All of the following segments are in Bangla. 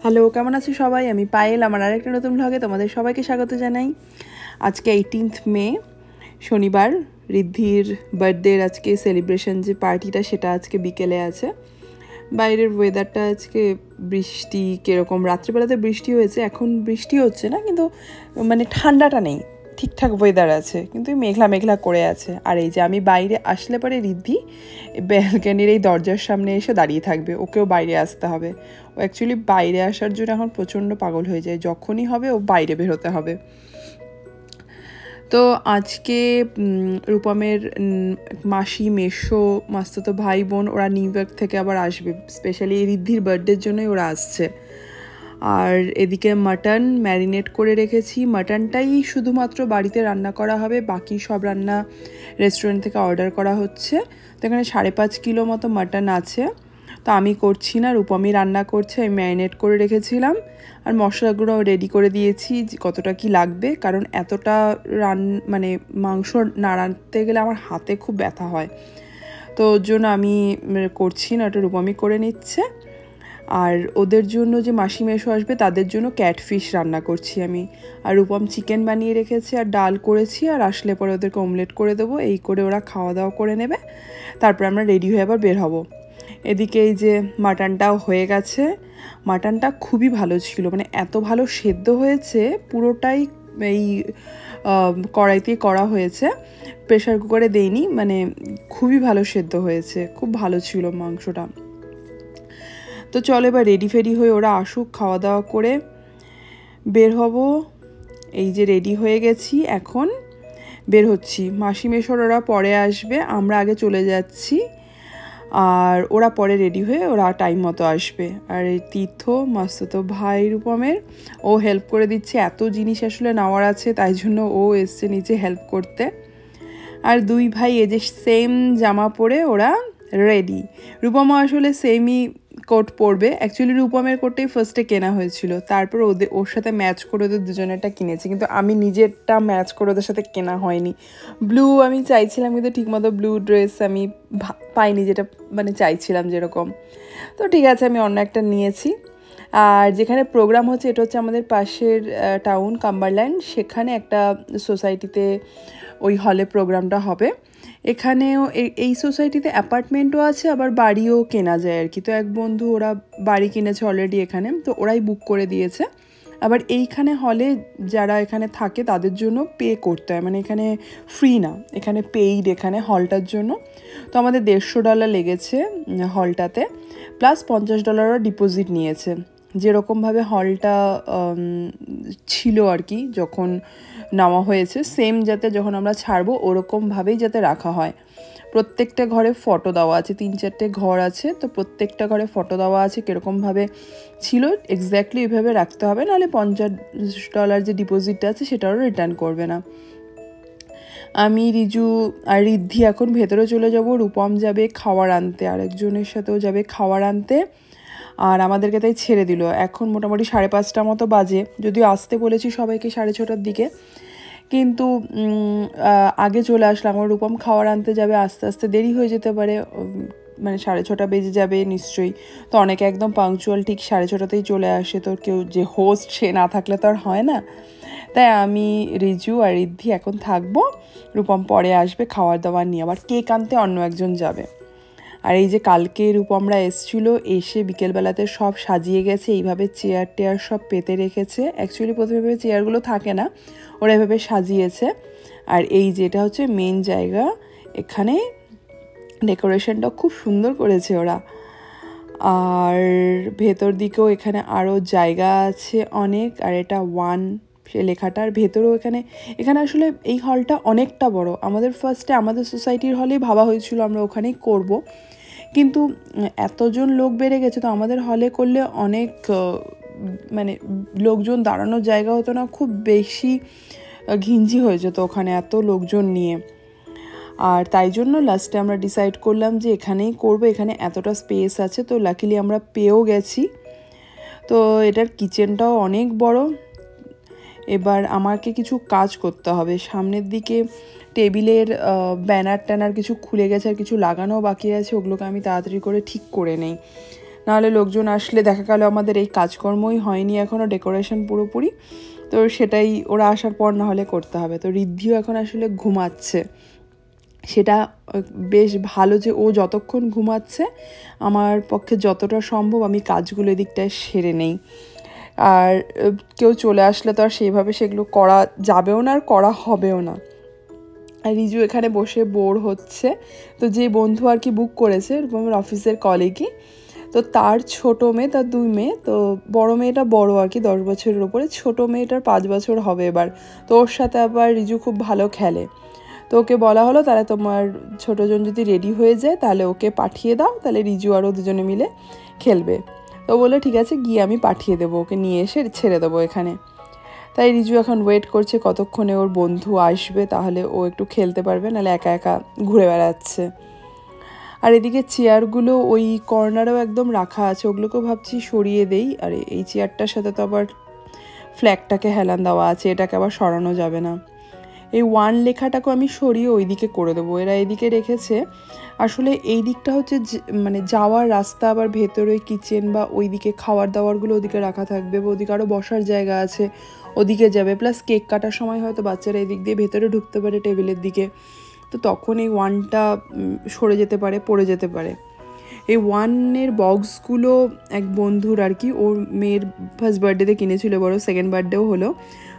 হ্যালো, কেমন আছো সবাই? আমি পায়েল, আমার আরেকটা নতুন ভ্লগে তোমাদের সবাইকে স্বাগত জানাই। আজকে 18th মে, শনিবার। ঋদ্ধির বার্থডের আজকে সেলিব্রেশন যে পার্টিটা, সেটা আজকে বিকেলে আছে। বাইরের ওয়েদারটা আজকে বৃষ্টি কীরকম, রাত্রিবেলাতে বৃষ্টি হয়েছে, এখন বৃষ্টি হচ্ছে না, কিন্তু মানে ঠান্ডাটা নেই, ঠিকঠাক ওয়েদার আছে, কিন্তু মেঘলা মেঘলা করে আছে। আর এই যে আমি বাইরে আসলে পরে ঋদ্ধি ব্যালকানির এই দরজার সামনে এসে দাঁড়িয়ে থাকবে, ওকেও বাইরে আসতে হবে। ও অ্যাকচুয়ালি বাইরে আসার জন্য এখন প্রচণ্ড পাগল হয়ে যায়, যখনই হবে ও বাইরে বেরোতে হবে। তো আজকে রূপমের মাসি, মেসো, মাস্তুতো ভাই বোন ওরা নিউ ইয়র্ক থেকে আবার আসবে, স্পেশালি ঋদ্ধির বার্থডের জন্যই ওরা আসছে। আর এদিকে মাটন ম্যারিনেট করে রেখেছি, মাটনটাই শুধুমাত্র বাড়িতে রান্না করা হবে, বাকি সব রান্না রেস্টুরেন্ট থেকে অর্ডার করা হচ্ছে। তো এখানে 5.5 কিলো মতো মাটন আছে। তো আমি করছি না, রূপমই রান্না করছে, আমি ম্যারিনেট করে রেখেছিলাম। আর মশলাগুলো রেডি করে দিয়েছি কতটা কি লাগবে, কারণ এতটা মানে মাংস না রাঁধতে গেলে আমার হাতে খুব ব্যথা হয়, তো ওর জন্য আমি করছি না, ওটা রূপমই করে নিচ্ছে। আর ওদের জন্য যে মাসি মেসো আসবে তাদের জন্য ক্যাটফিশ রান্না করছি আমি। আর রূপম চিকেন বানিয়ে রেখেছি আর ডাল করেছি, আর আসলে পরে ওদেরকে অমলেট করে দেবো। এই করে ওরা খাওয়া দাওয়া করে নেবে, তারপর আমরা রেডি হয়ে আবার বের হব। এদিকে এই যে মাটনটাও হয়ে গেছে। মাটনটা খুবই ভালো ছিল, মানে এত ভালো সেদ্ধ হয়েছে, পুরোটাই এই কড়াইতেই করা হয়েছে, প্রেশার কুকারে দেইনি, মানে খুবই ভালো সেদ্ধ হয়েছে, খুব ভালো ছিল মাংসটা। তো চলো এবার রেডি ফেডি হয়ে ওরা আসুক, খাওয়া দাওয়া করে বের হব। এই যে রেডি হয়ে গেছি, এখন বের হচ্ছি। মাসি মেশোর ওরা পরে আসবে, আমরা আগে চলে যাচ্ছি, আর ওরা পরে রেডি হয়ে ওরা টাইম মতো আসবে। আর এই তীর্থ মাস্তুতো ভাই রূপমের, ও হেল্প করে দিচ্ছে, এত জিনিস আসলে নেওয়ার আছে, তাই জন্য ও এসছে নিচে হেল্প করতে। আর দুই ভাই এই যে সেম জামা পরে ওরা রেডি। রূপমা আসলে সেমই কোট পরবে, অ্যাকচুয়ালি রূপমের কোটটাই ফার্স্টে কেনা হয়েছিল, তারপর ওর সাথে ম্যাচ করে ওদের দুজনেরটা কিনেছি, কিন্তু আমি নিজেরটা ম্যাচ করে ওদের সাথে কেনা হয়নি। ব্লু আমি চাইছিলাম, কিন্তু ঠিকমতো ব্লু ড্রেস আমি পাইনি, যেটা মানে চাইছিলাম যেরকম। তো ঠিক আছে, আমি অন্য একটা নিয়েছি। আর যেখানে প্রোগ্রাম হচ্ছে, এটা হচ্ছে আমাদের পাশের টাউন কাম্বারল্যান্ড, সেখানে একটা সোসাইটিতে ওই হলে প্রোগ্রামটা হবে। এখানেও এই সোসাইটিতে অ্যাপার্টমেন্টও আছে, আবার বাড়িও কেনা যায় আর কি। তো এক বন্ধু ওরা বাড়ি কিনেছে অলরেডি এখানে, তো ওরাই বুক করে দিয়েছে। আবার এইখানে হলে যারা এখানে থাকে তাদের জন্য পে করতে হয়, মানে এখানে ফ্রি না, এখানে পেইড এখানে হলটার জন্য। তো আমাদের $150 লেগেছে হলটাতে, প্লাস $50 ডিপোজিট নিয়েছে, যেরকমভাবে হলটা ছিল আর কি যখন নেওয়া হয়েছে, সেম যাতে যখন আমরা ছাড়বো ওরকমভাবেই যাতে রাখা হয়। প্রত্যেকটা ঘরে ফটো দেওয়া আছে, 3-4টে ঘর আছে, তো প্রত্যেকটা ঘরে ফটো দেওয়া আছে কীরকমভাবে ছিল, এক্স্যাক্টলি ওইভাবে রাখতে হবে, নাহলে $50 যে ডিপোজিটটা আছে সেটাও রিটার্ন করবে না। আমি, রিজু আর ঋদ্ধি এখন ভেতরে চলে যাব, রূপম যাবে খাবার আনতে, আরেকজনের সাথেও যাবে খাবার আনতে, আর আমাদেরকে তাই ছেড়ে দিল। এখন মোটামুটি 5:30 মতো বাজে, যদিও আসতে বলেছি সবাইকে 6:30টার দিকে, কিন্তু আগে চলে আসলাম। আমার রূপম খাবার আনতে যাবে, আস্তে আস্তে দেরি হয়ে যেতে পারে, মানে 6:30 বেজে যাবে নিশ্চয়ই। তো অনেকে একদম পাংচুয়াল ঠিক 6:30তেই চলে আসে, তো কেউ যে হোস্ট সে না থাকলে তো আর হয় না। তাই আমি, রিজু আর ঋদ্ধি এখন থাকবো, রূপম পরে আসবে খাওয়ার দাওয়ার নিয়ে, আবার কেক আনতে অন্য একজন যাবে। আর এই যে কালকে রূপমরা এসেছিলো, এসে বিকেলবেলাতে সব সাজিয়ে গেছে, এইভাবে চেয়ার টেয়ার সব পেতে রেখেছে। অ্যাকচুয়ালি প্রথমে চেয়ারগুলো থাকে না, ওরা এভাবে সাজিয়েছে। আর এই যেটা হচ্ছে মেন জায়গা, এখানে ডেকোরেশনটা খুব সুন্দর করেছে ওরা। আর ভেতর দিকেও এখানে আরও জায়গা আছে অনেক, আর এটা 1 সে লেখাটার ভেতরেও এখানে আসলে এই হলটা অনেকটা বড়। আমাদের ফার্স্টে আমাদের সোসাইটির হলেই ভাবা হয়েছিল আমরা ওখানেই করব, কিন্তু এতজন লোক বেড়ে গেছে, তো আমাদের হলে করলে অনেক মানে লোকজন দাঁড়ানোর জায়গা হতো না, খুব বেশি ঘিঞ্জি হয়ে যেত ওখানে এত লোকজন নিয়ে। আর তাই জন্য লাস্টে আমরা ডিসাইড করলাম যে এখানেই করব, এখানে এতটা স্পেস আছে। তো লাকিলি আমরা পেয়েও গেছি। তো এটার কিচেনটাও অনেক বড়। এবার আমাকে কিছু কাজ করতে হবে, সামনের দিকে টেবিলের ব্যানার ট্যানার কিছু খুলে গেছে, আর কিছু লাগানোও বাকি আছে, ওগুলোকে আমি তাড়াতাড়ি করে ঠিক করে নেই। নাহলে লোকজন আসলে দেখা গেল আমাদের এই কাজকর্মই হয়নি এখনও, ডেকোরেশন পুরোপুরি। তো সেটাই ওরা আসার পর না হলে করতে হবে। তো ঋদ্ধিও এখন আসলে ঘুমাচ্ছে, সেটা বেশ ভালো যে ও যতক্ষণ ঘুমাচ্ছে আমার পক্ষে যতটা সম্ভব আমি কাজগুলো এদিকটায় সেরে নেই। আর কেউ চলে আসলে তো আর সেইভাবে সেগুলো করা যাবেও না আর করা হবেও না। আর রিজু এখানে বসে বোর হচ্ছে। তো যে বন্ধু আর কি বুক করেছে আমার অফিসের কলিগই, তো তার ছোটো মেয়ে, তার 2 মেয়ে, তো বড় মেয়েটা বড় আর কি 10 বছরের ওপরে, ছোটো মেয়েটার 5 বছর হবে এবার। তো ওর সাথে আবার রিজু খুব ভালো খেলে। তো ওকে বলা হলো তাহলে তোমার ছোটোজন যদি রেডি হয়ে যায় তাহলে ওকে পাঠিয়ে দাও, তাহলে রিজু আরও দুজনে মিলে খেলবে। তো বললো ঠিক আছে, গিয়ে আমি পাঠিয়ে দেবো, ওকে নিয়ে এসে ছেড়ে দেবো এখানে। তাই রিজু এখন ওয়েট করছে কতক্ষণে ওর বন্ধু আসবে, তাহলে ও একটু খেলতে পারবে, নাহলে একা একা ঘুরে বেড়াচ্ছে। আর এদিকে চেয়ারগুলো ওই কর্নারেও একদম রাখা আছে, ওগুলোকেও ভাবছি সরিয়ে দেই। আর এই চেয়ারটার সাথে তো আবার ফ্ল্যাগটাকে হেলান দেওয়া আছে, এটাকে আবার সরানো যাবে না। এই 1 লেখাটাকে আমি সরিয়ে ওই দিকে করে দেবো, এরা এদিকে রেখেছে। আসলে এই দিকটা হচ্ছে মানে যাওয়ার রাস্তা, আবার ভেতরে কিচেন বা ওই দিকে খাওয়ার দাওয়ারগুলো ওদিকে রাখা থাকবে, বা ওদিকে আরও বসার জায়গা আছে, ওদিকে যাবে। প্লাস কেক কাটার সময় হয়তো বাচ্চারা এদিক দিয়ে ভেতরে ঢুকতে পারে টেবিলের দিকে, তো তখন এই 1টা সরে যেতে পারে, পড়ে যেতে পারে। এই 1-এর বক্সগুলো এক বন্ধুর আর কি, ওর মেয়ের ফার্স্ট বার্থডেতে কিনেছিল, বড় সেকেন্ড বার্থডেও হলো।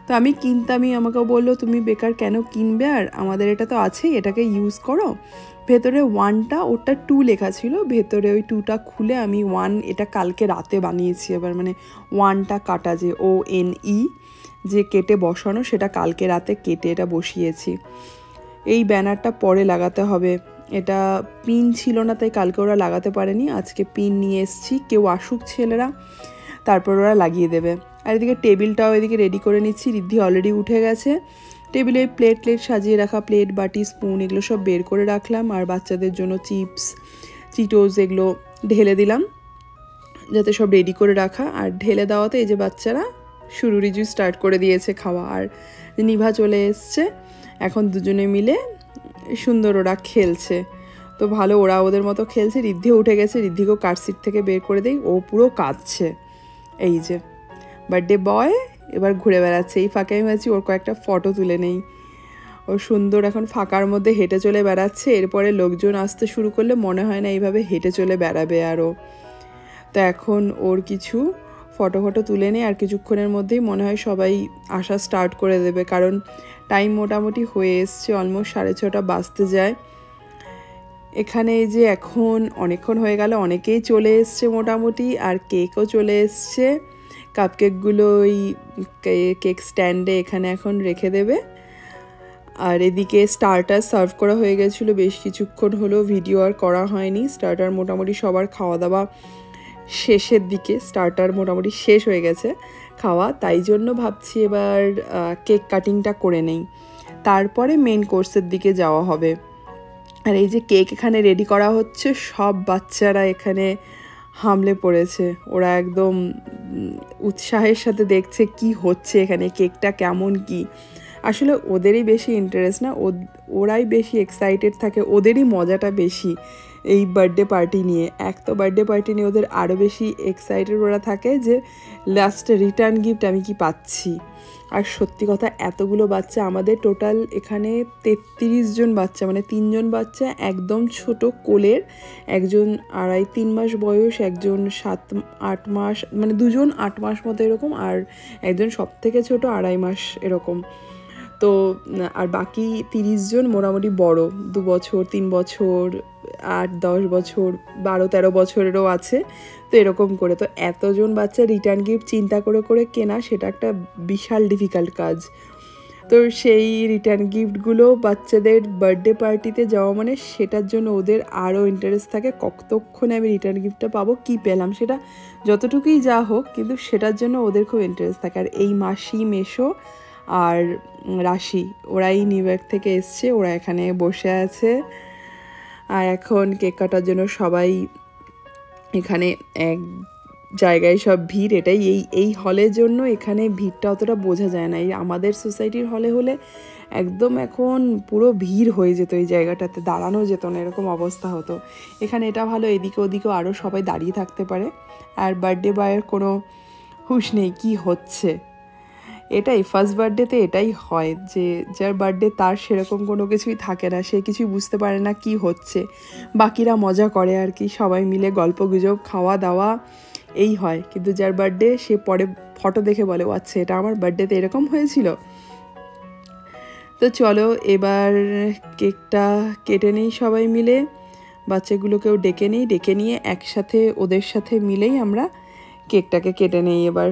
তো আমি কিনতামই, আমাকে বললো তুমি বেকার কেন কিনবে, আর আমাদের এটা তো আছেই, এটাকে ইউজ করো। ভেতরে 1টা, ওটা 2 লেখা ছিল, ভেতরে ওই 2টা খুলে আমি 1 এটা কালকে রাতে বানিয়েছি আবার, মানে 1টা কাটা যে ONE যে কেটে বসানো, সেটা কালকে রাতে কেটে এটা বসিয়েছি। এই ব্যানারটা পরে লাগাতে হবে, এটা পিন ছিল না তাই কালকে ওরা লাগাতে পারেনি, আজকে পিন নিয়ে এসেছি, কেউ আসুক ছেলেরা তারপর ওরা লাগিয়ে দেবে। আর এদিকে টেবিলটাও এদিকে রেডি করে নিচ্ছি, ঋদ্ধি অলরেডি উঠে গেছে। টেবিলে প্লেট সাজিয়ে রাখা, প্লেট বাটি স্পুন এগুলো সব বের করে রাখলাম। আর বাচ্চাদের জন্য চিপস চিটোস এগুলো ঢেলে দিলাম, যাতে সব রেডি করে রাখা। আর ঢেলে দেওয়াতে এই যে বাচ্চারা শুরু রিজু স্টার্ট করে দিয়েছে খাওয়া। আর নিভা চলে এসছে, এখন দুজনে মিলে সুন্দর ওরা খেলছে। তো ভালো, ওরা ওদের মতো খেলছে। ঋদ্ধিও উঠে গেছে, ঋদ্ধিকেও কার সিট থেকে বের করে দেই, ও পুরো কাঁদছে। এই যে বার্থডে বয় এবার ঘুরে বেড়াচ্ছে। এই ফাঁকে আমি ভাবছি ওর কয়েকটা ফটো তুলে নেই। ও সুন্দর এখন ফাঁকার মধ্যে হেঁটে চলে বেড়াচ্ছে। এরপরে লোকজন আসতে শুরু করলে মনে হয় না এইভাবে হেঁটে চলে বেড়াবে আরও। তো এখন ওর কিছু ফটো তুলে নেই, আর কিছুক্ষণের মধ্যেই মনে হয় সবাই আসা স্টার্ট করে দেবে, কারণ টাইম মোটামুটি হয়ে এসছে, অলমোস্ট 6:30 বাজতে যায়। এখানে এই যে এখন অনেকক্ষণ হয়ে গেল, অনেকেই চলে এসছে মোটামুটি, আর কেকও চলে এসছে। কাপকেকগুলো ওই কেক স্ট্যান্ডে এখানে এখন রেখে দেবে। আর এদিকে স্টার্টার সার্ভ করা হয়ে গেছিলো বেশ কিছুক্ষণ হলো, ভিডিও আর করা হয়নি। স্টার্টার মোটামুটি সবার খাওয়া দাওয়া শেষের দিকে, স্টার্টার মোটামুটি শেষ হয়ে গেছে খাওয়া, তাই জন্য ভাবছি এবার কেক কাটিংটা করে নেই, তারপরে মেন কোর্সের দিকে যাওয়া হবে। আর এই যে কেক এখানে রেডি করা হচ্ছে, সব বাচ্চারা এখানে হামলে পড়েছে, ওরা একদম উৎসাহের সাথে দেখছে কি হচ্ছে এখানে, কেকটা কেমন কি। আসলে ওদেরই বেশি ইন্টারেস্ট না, ওরাই বেশি এক্সাইটেড থাকে, ওদেরই মজাটা বেশি এই বার্থডে পার্টি নিয়ে। এক তো বার্থডে পার্টি নিয়ে ওদের আরও বেশি এক্সাইটেড ওরা থাকে যে লাস্টে রিটার্ন গিফট আমি কি পাচ্ছি। আর সত্যি কথা, এতগুলো বাচ্চা, আমাদের টোটাল এখানে 33 জন বাচ্চা, মানে 3 জন বাচ্চা একদম ছোট কোলের, একজন 2.5-3 মাস বয়স, একজন 7-8 মাস, মানে 2জন 8 মাস মতো এরকম, আর একজন সব থেকে ছোট 2.5 মাস এরকম। তো আর বাকি 30 জন মোটামুটি বড়, 2 বছর 3 বছর 8-10 বছর 12-13 বছরেরও আছে। তো এরকম করে, তো এতজন বাচ্চা রিটার্ন গিফট চিন্তা করে কেনা, সেটা একটা বিশাল ডিফিকাল্ট কাজ। তো সেই রিটার্ন গিফটগুলো বাচ্চাদের বার্থডে পার্টিতে যাওয়া মানে সেটার জন্য ওদের আরও ইন্টারেস্ট থাকে, কতক্ষণে আমি রিটার্ন গিফটটা পাবো, কি পেলাম, সেটা যতটুকুই যা হোক, কিন্তু সেটার জন্য ওদের খুব ইন্টারেস্ট থাকে। আর এই মাসি, মেশো আর রাশি, ওরাই নিউ ইয়র্ক থেকে এসছে, ওরা এখানে বসে আছে। আর এখন কেক কাটার জন্য সবাই এখানে জায়গায় সব ভিড়, এটাই এই হলের জন্য এখানে ভিড়টা অতটা বোঝা যায় না। এই আমাদের সোসাইটির হলে হলে একদম এখন পুরো ভিড় হয়ে যেত, এই জায়গাটাতে দাঁড়ানো যেত না, এরকম অবস্থা হতো। এখানে এটা ভালো, এদিকে ওদিকেও আরও সবাই দাঁড়িয়ে থাকতে পারে। আর বার্থডে বয়ের কোনো হুঁশ নেই কি হচ্ছে। এটাই ফার্স্ট বার্থডেতে এটাই হয় যে যার বার্থডে তার সেরকম কোনো কিছুই থাকে না, সে কিছুই বুঝতে পারে না কি হচ্ছে। বাকিরা মজা করে আর কি, সবাই মিলে গল্প গুজব খাওয়া দাওয়া এই হয়। কিন্তু যার বার্থডে সে পরে ফটো দেখে বলে, ও আচ্ছা এটা আমার বার্থডেতে এরকম হয়েছিল। তো চলো এবার কেকটা কেটে নিই সবাই মিলে, বাচ্চাগুলোকেও ডেকে নিয়ে একসাথে ওদের সাথে মিলেই আমরা কেকটাকে কেটে নিই এবার।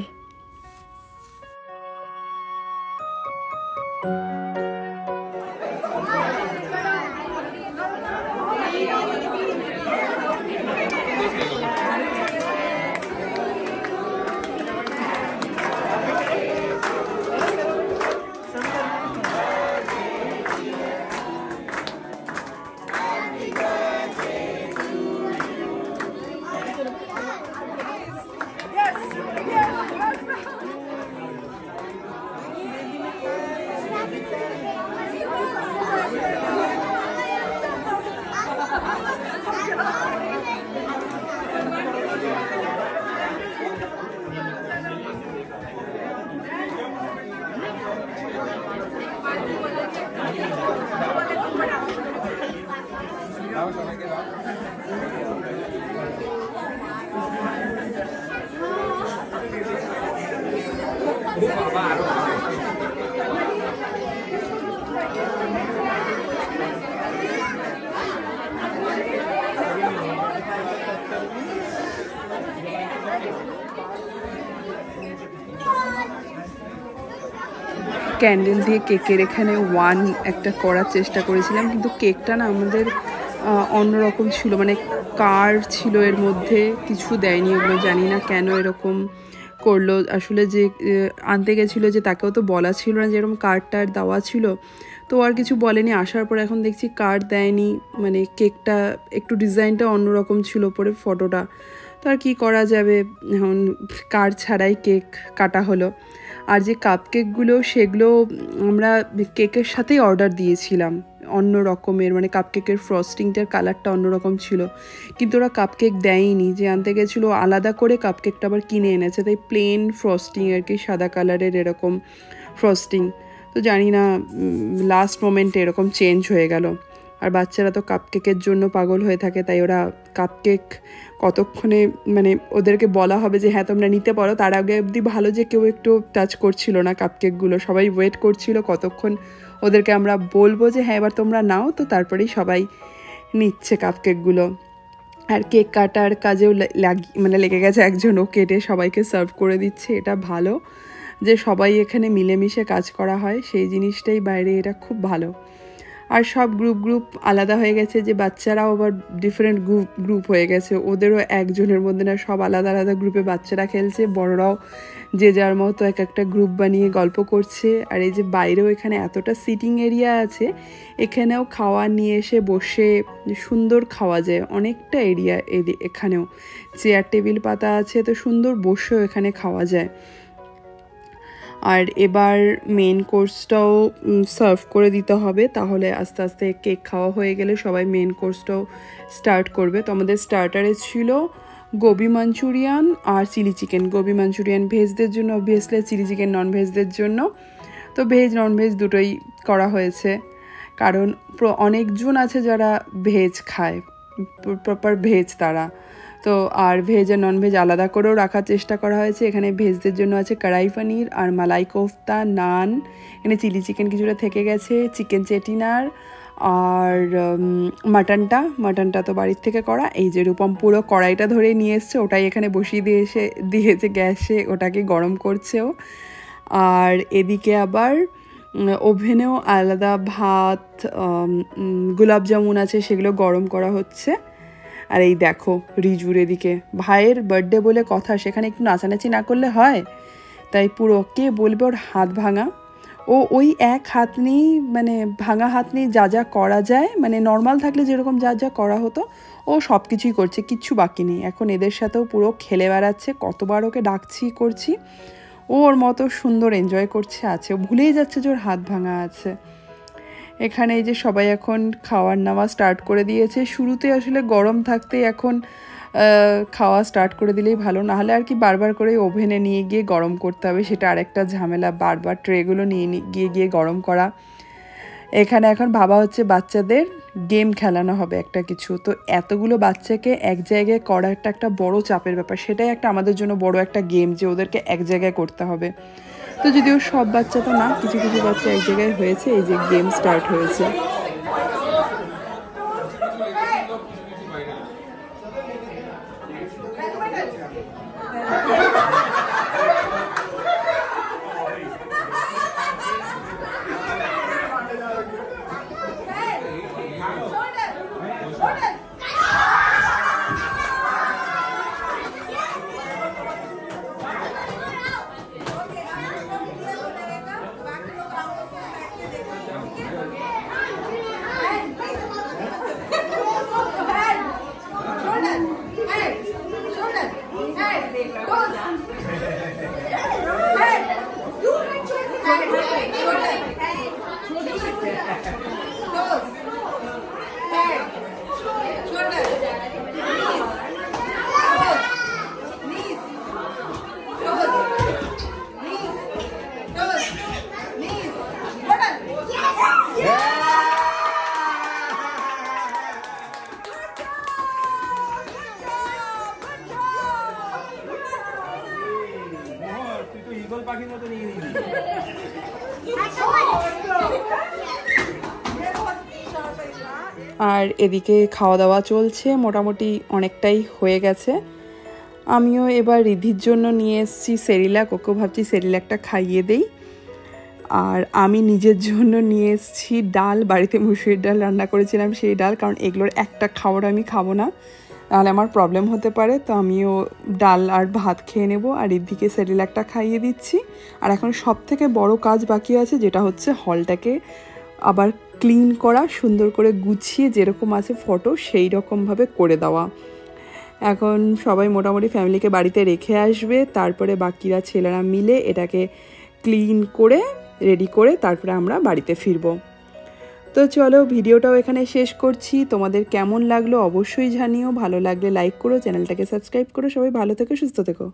ক্যান্ডেল দিয়ে কেকের এখানে ওয়ান একটা করার চেষ্টা করেছিলাম, কিন্তু কেকটা না আমাদের অন্যরকম ছিল, মানে কার ছিল এর মধ্যে, কিছু দেয়নি ওগুলো, জানি না কেন এরকম করলো। আসলে যে আনতে গেছিলো যে তাকেও তো বলা ছিল না যে এরকম কার্ডটার দেওয়া ছিল, তো আর কিছু বলেনি। আসার পর এখন দেখছি কার্ড দেয়নি, মানে কেকটা একটু ডিজাইনটা অন্যরকম ছিল পরে ফটোটা, তো আর কী করা যাবে, এখন কার্ড ছাড়াই কেক কাটা হলো। আর যে কাপ কেকগুলো সেগুলো আমরা কেকের সাথেই অর্ডার দিয়েছিলাম অন্য রকমের, মানে কাপ কেকের ফ্রস্টিংটার কালারটা অন্যরকম ছিল, কিন্তু ওরা কাপ কেক দেয়নি, যে আনতে গেছিলো আলাদা করে কাপ কেকটা আবার কিনে এনেছে, তাই প্লেন ফ্রস্টিং আর কি, সাদা কালারের এরকম ফ্রস্টিং। তো জানি না লাস্ট মোমেন্টে এরকম চেঞ্জ হয়ে গেল। আর বাচ্চারা তো কাপকেকের জন্য পাগল হয়ে থাকে, তাই ওরা কাপকেক কতক্ষণে, মানে ওদেরকে বলা হবে যে হ্যাঁ তোমরা নিতে পারো, তার আগে অবধি ভালো যে কেউ একটু টাচ করছিল না কাপকেকগুলো, সবাই ওয়েট করছিল কতক্ষণ ওদেরকে আমরা বলবো যে হ্যাঁ এবার তোমরা নাও, তো তারপরেই সবাই নিচ্ছে কাপকেকগুলো। আর কেক কাটার কাজেও মানে লেগে গেছে একজন, ও কেটে সবাইকে সার্ভ করে দিচ্ছে। এটা ভালো যে সবাই এখানে মিলেমিশে কাজ করা হয়, সেই জিনিসটাই বাইরে এটা খুব ভালো। আর সব গ্রুপ আলাদা হয়ে গেছে, যে বাচ্চারাও আবার ডিফারেন্ট গ্রুপ হয়ে গেছে, ওদেরও একজনের মধ্যে না, সব আলাদা আলাদা গ্রুপে বাচ্চারা খেলছে, বড়রাও যে যার মতো এক একটা গ্রুপ বানিয়ে গল্প করছে। আর এই যে বাইরেও এখানে এতটা সিটিং এরিয়া আছে, এখানেও খাওয়া নিয়ে এসে বসে সুন্দর খাওয়া যায়, অনেকটা এরিয়া এখানেও চেয়ার টেবিল পাতা আছে, তো সুন্দর বসেও এখানে খাওয়া যায়। আর এবার মেন কোর্সটাও সার্ভ করে দিতে হবে, তাহলে আস্তে আস্তে কেক খাওয়া হয়ে গেলে সবাই মেন কোর্সটাও স্টার্ট করবে। তো আমাদের স্টার্টারে ছিল গোবি মাঞ্চুরিয়ান আর চিলি চিকেন। গোবি মাঞ্চুরিয়ান ভেজদের জন্য অবভিয়াসলি, চিলি চিকেন নন ভেজদের জন্য। তো ভেজ নন ভেজ দুটোই করা হয়েছে, কারণ অনেকজন আছে যারা ভেজ খায়, প্রপার ভেজ তারা, তো আর ভেজ আর নন ভেজ আলাদা করেও রাখার চেষ্টা করা হয়েছে। এখানে ভেজদের জন্য আছে কড়াই পনির আর মালাই কোফতা, নান, এখানে চিলি চিকেন কিছুটা থেকে গেছে, চিকেন চেটিনার, আর মাটনটা তো বাড়ির থেকে করা। এই যে রূপম পুরো কড়াইটা ধরে নিয়ে এসছে, ওটাই এখানে বসিয়ে দিয়েছে গ্যাসে, ওটাকে গরম করছেও। আর এদিকে আবার ওভেনেও আলাদা ভাত, গোলাপ জামুন আছে, সেগুলো গরম করা হচ্ছে। আর এই দেখো রিজুর এদিকে, ভাইয়ের বার্থডে বলে কথা, সেখানে একটু নাচানাচি না করলে হয়, তাই পুরো কে বলবে ওর হাত ভাঙা, ও ওই এক হাত নিয়েই, মানে ভাঙা হাত নিয়ে যা যা করা যায়, মানে নর্মাল থাকলে যেরকম যা যা করা হতো ও সব কিছুই করছে, কিচ্ছু বাকি নেই। এখন এদের সাথেও পুরো খেলে বেড়াচ্ছে, কতবার ওকে ডাকছি করছি, ও ওর মতো সুন্দর এনজয় করছে আছে, ভুলেই যাচ্ছে যে ওর হাত ভাঙা আছে। এখানে এই যে সবাই এখন খাওয়ার নাওয়া স্টার্ট করে দিয়েছে। শুরুতে আসলে গরম থাকতে এখন খাওয়া স্টার্ট করে দিলেই ভালো, নাহলে আর কি বারবার করে ওভেনে নিয়ে গিয়ে গরম করতে হবে, সেটা আরেকটা ঝামেলা, বারবার ট্রেগুলো নিয়ে গিয়ে গরম করা। এখানে এখন ভাবা হচ্ছে বাচ্চাদের গেম খেলানো হবে একটা কিছু, তো এতগুলো বাচ্চাকে এক জায়গায় করাটা একটা বড় চাপের ব্যাপার, সেটাই একটা আমাদের জন্য বড় একটা গেম যে ওদেরকে এক জায়গায় করতে হবে। তো যদিও সব বাচ্চা তো না, কিছু কিছু বাচ্চা এক জায়গায় হয়েছে, এই যে গেম স্টার্ট হয়েছে। আর এদিকে খাওয়া দাওয়া চলছে, মোটামুটি অনেকটাই হয়ে গেছে। আমিও এবার রিধির জন্য নিয়ে এসেছি সেরিল্যাক, ওকেও ভাবছি সেরিল্যাকটা খাইয়ে দেই। আর আমি নিজের জন্য নিয়ে এসেছি ডাল, বাড়িতে মুসুরির ডাল রান্না করেছিলাম সেই ডাল, কারণ এগুলোর একটা খাবার আমি খাবো না, তাহলে আমার প্রবলেম হতে পারে। তো আমিও ডাল আর ভাত খেয়ে নেব, আর রিধিকে সেরিল্যাকটা খাইয়ে দিচ্ছি। আর এখন সব থেকে বড় কাজ বাকি আছে, যেটা হচ্ছে হলটাকে আবার ক্লিন করা, সুন্দর করে গুছিয়ে যেরকম আছে ফটো সেই রকমভাবে করে দেওয়া। এখন সবাই মোটামুটি ফ্যামিলিকে বাড়িতে রেখে আসবে, তারপরে বাকিরা ছেলেরা মিলে এটাকে ক্লিন করে রেডি করে তারপরে আমরা বাড়িতে ফিরবো। তো চলো ভিডিওটাও এখানে শেষ করছি। তোমাদের কেমন লাগলো অবশ্যই জানিও, ভালো লাগলে লাইক করো, চ্যানেলটাকে সাবস্ক্রাইব করো। সবাই ভালো থেকো, সুস্থ থেকো।